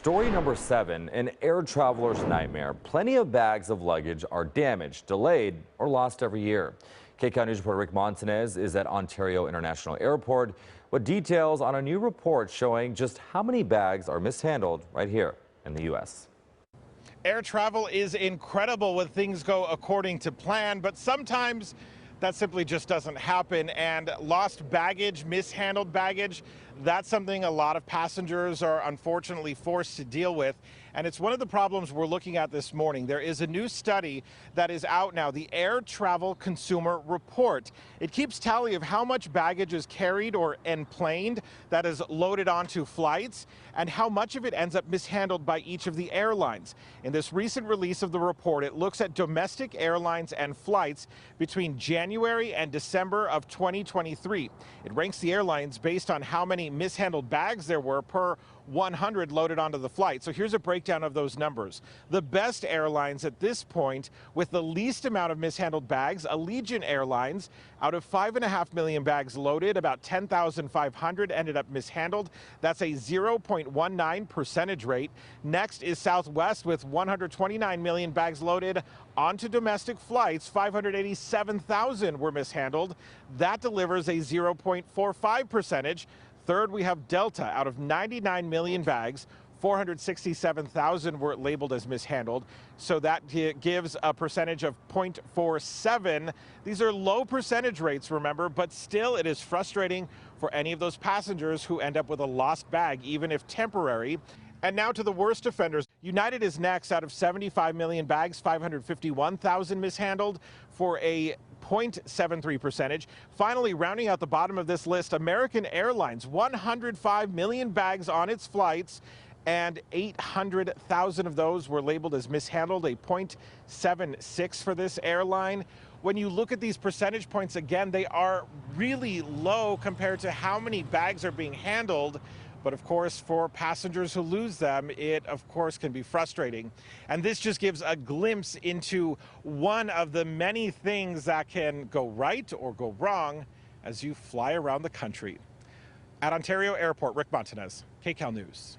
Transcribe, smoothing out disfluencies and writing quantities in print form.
Story number 7, an air traveler's nightmare. Plenty of bags of luggage are damaged, delayed, or lost every year. KCAL News reporter Rick Montanez is at Ontario International Airport with details on a new report showing just how many bags are mishandled right here in the U.S. Air travel is incredible when things go according to plan, but sometimes that simply just doesn't happen. And lost baggage, mishandled baggage, that's something a lot of passengers are unfortunately forced to deal with. And it's one of the problems we're looking at this morning. There is a new study that is out now, the Air Travel Consumer Report. It keeps tally of how much baggage is carried or enplaned, that is loaded onto flights, and how much of it ends up mishandled by each of the airlines. In this recent release of the report, it looks at domestic airlines and flights between January and December of 2023. It ranks the airlines based on how many mishandled bags there were per 100 loaded onto the flight. So here's a breakdown of those numbers. The best airlines at this point with the least amount of mishandled bags, Allegiant Airlines, out of 5.5 million bags loaded, about 10,500 ended up mishandled. That's a 0.19 percentage rate. Next is Southwest with 129 million bags loaded onto domestic flights. 587,000 were mishandled. That delivers a 0.45 percentage. Third, we have Delta. Out of 99 million bags, 467,000 were labeled as mishandled. So that gives a percentage of 0.47. These are low percentage rates, remember, but still it is frustrating for any of those passengers who end up with a lost bag, even if temporary. And now to the worst offenders. United is next. Out of 75 million bags, 551,000 mishandled for a 0.73 percentage. Finally, rounding out the bottom of this list, American Airlines, 105 million bags on its flights, and 800,000 of those were labeled as mishandled, a 0.76 for this airline. When you look at these percentage points again, they are really low compared to how many bags are being handled. But of course, for passengers who lose them, it of course can be frustrating. And this just gives a glimpse into one of the many things that can go right or go wrong as you fly around the country. At Ontario Airport, Rick Montanez, KCAL News.